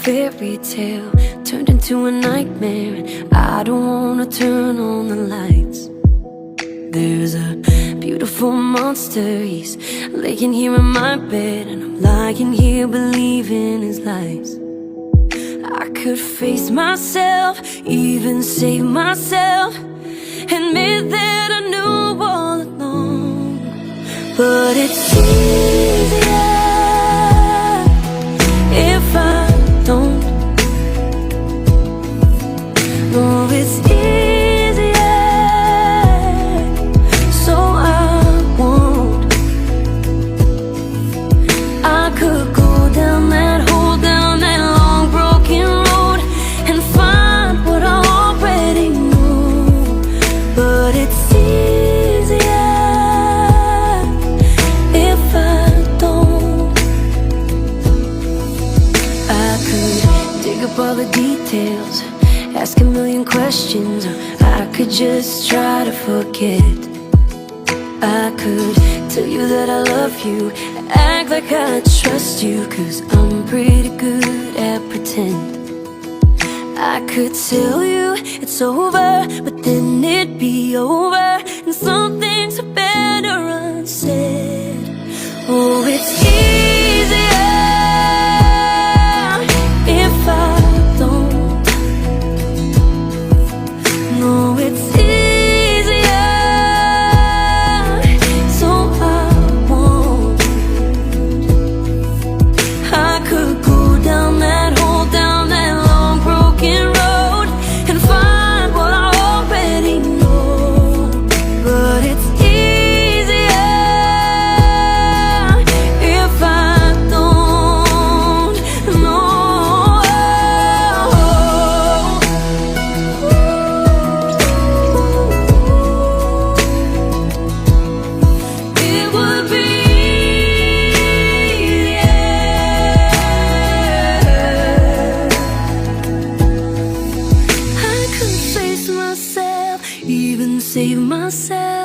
fairy tale turned into a nightmare, and I don't wanna turn on the lights. There's a beautiful monster, he's laying here in my bed, and I'm lying here believing his lies. I could face myself, even save myself, admit that I knew all along. But it's easier if I don't. No, it's easier, so I won't. I could go down that hole, down that long broken road, and find what I already know. But it's easier if I don't. I could dig up all the details, ask a million questions, or I could just try to forget. I could tell you that I love you, act like I trust you, 'cause I'm pretty good at pretend. I could tell you it's over, but then it'd be over, and some things are better unsaid. Oh, it's easier if I don't. No, it's easier, so I won't. I could go down that hole, down that long broken road, and find what I already know. But it's easier if I don't. No. It would be easier. I could face myself, even save myself.